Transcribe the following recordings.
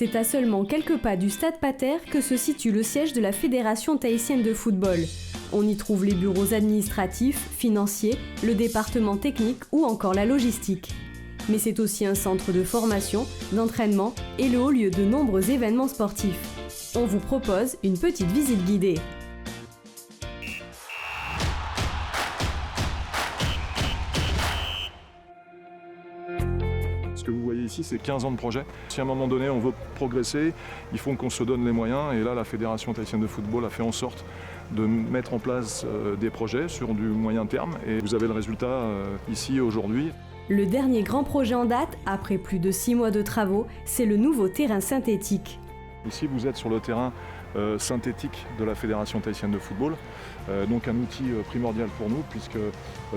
C'est à seulement quelques pas du Stade Pater que se situe le siège de la Fédération tahitienne de football. On y trouve les bureaux administratifs, financiers, le département technique ou encore la logistique. Mais c'est aussi un centre de formation, d'entraînement et le haut lieu de nombreux événements sportifs. On vous propose une petite visite guidée. Ce que vous voyez ici, c'est 15 ans de projet. Si à un moment donné on veut progresser, il faut qu'on se donne les moyens. Et là, la Fédération tahitienne de football a fait en sorte de mettre en place des projets sur du moyen terme. Et vous avez le résultat ici aujourd'hui. Le dernier grand projet en date, après plus de 6 mois de travaux, c'est le nouveau terrain synthétique. Ici, vous êtes sur le terrain synthétique de la Fédération tahitienne de football. Donc un outil primordial pour nous puisque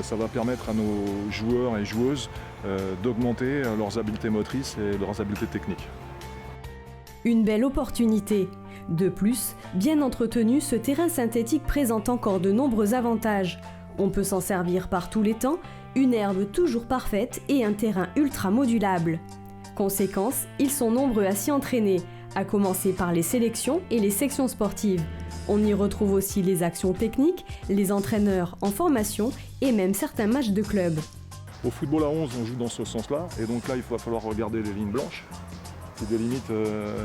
ça va permettre à nos joueurs et joueuses d'augmenter leurs habiletés motrices et leurs habiletés techniques. Une belle opportunité. De plus, bien entretenu, ce terrain synthétique présente encore de nombreux avantages. On peut s'en servir par tous les temps, une herbe toujours parfaite et un terrain ultra modulable. Conséquence, ils sont nombreux à s'y entraîner, à commencer par les sélections et les sections sportives. On y retrouve aussi les actions techniques, les entraîneurs en formation et même certains matchs de club. Au football à 11, on joue dans ce sens-là, et donc là, il va falloir regarder les lignes blanches qui délimitent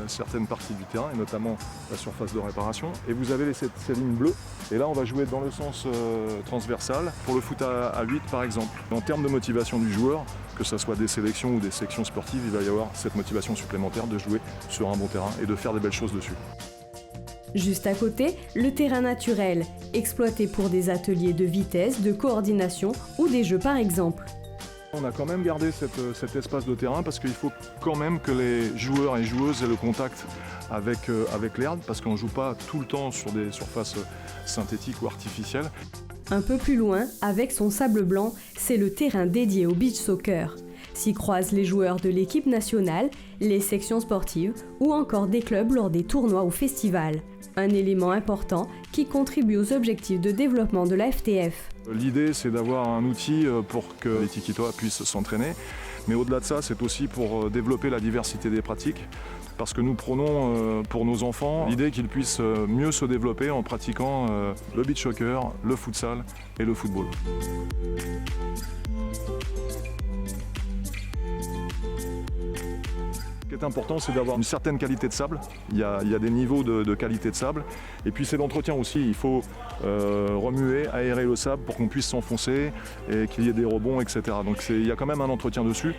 certaines parties du terrain, et notamment la surface de réparation. Et vous avez ces lignes bleues, et là, on va jouer dans le sens transversal, pour le foot à 8 par exemple. En termes de motivation du joueur, que ce soit des sélections ou des sections sportives, il va y avoir cette motivation supplémentaire de jouer sur un bon terrain et de faire des belles choses dessus. Juste à côté, le terrain naturel, exploité pour des ateliers de vitesse, de coordination ou des jeux par exemple. On a quand même gardé cet espace de terrain parce qu'il faut quand même que les joueurs et joueuses aient le contact avec l'herbe parce qu'on ne joue pas tout le temps sur des surfaces synthétiques ou artificielles. Un peu plus loin, avec son sable blanc, c'est le terrain dédié au beach soccer. S'y croisent les joueurs de l'équipe nationale, les sections sportives ou encore des clubs lors des tournois ou festivals. Un élément important qui contribue aux objectifs de développement de la FTF. L'idée, c'est d'avoir un outil pour que les Tikitois puissent s'entraîner. Mais au-delà de ça, c'est aussi pour développer la diversité des pratiques. Parce que nous prenons pour nos enfants l'idée qu'ils puissent mieux se développer en pratiquant le beach soccer, le futsal et le football. Ce qui est important, c'est d'avoir une certaine qualité de sable. Il y a des niveaux de qualité de sable. Et puis c'est l'entretien aussi. Il faut remuer, aérer le sable pour qu'on puisse s'enfoncer et qu'il y ait des rebonds, etc. Donc il y a quand même un entretien dessus.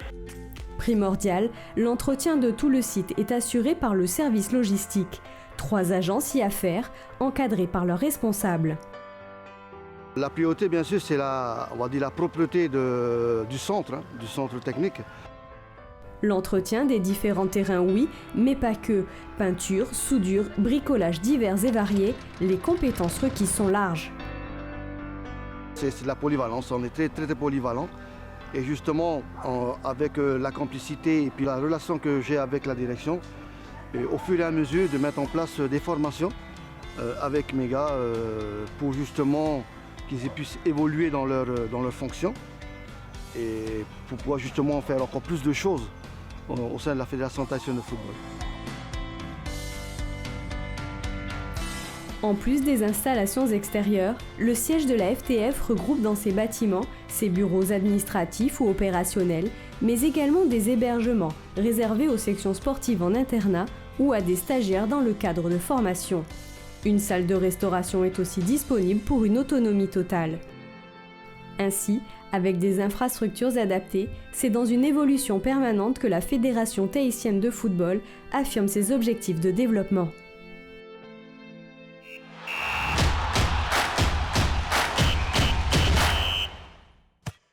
Primordial, l'entretien de tout le site est assuré par le service logistique. 3 agences y affaires, encadrés par leurs responsables. La priorité, bien sûr, c'est la propreté du centre technique. L'entretien des différents terrains, oui, mais pas que. Peinture, soudure, bricolage divers et variés, les compétences requises sont larges. C'est de la polyvalence, on est très polyvalent. Et justement, avec la complicité et puis la relation que j'ai avec la direction, et au fur et à mesure de mettre en place des formations avec mes gars pour justement qu'ils puissent évoluer dans leur fonction et pour pouvoir justement faire encore plus de choses au sein de la Fédération tahitienne de football. En plus des installations extérieures, le siège de la FTF regroupe dans ses bâtiments ses bureaux administratifs ou opérationnels, mais également des hébergements réservés aux sections sportives en internat ou à des stagiaires dans le cadre de formation. Une salle de restauration est aussi disponible pour une autonomie totale. Ainsi, avec des infrastructures adaptées, c'est dans une évolution permanente que la Fédération tahitienne de football affirme ses objectifs de développement.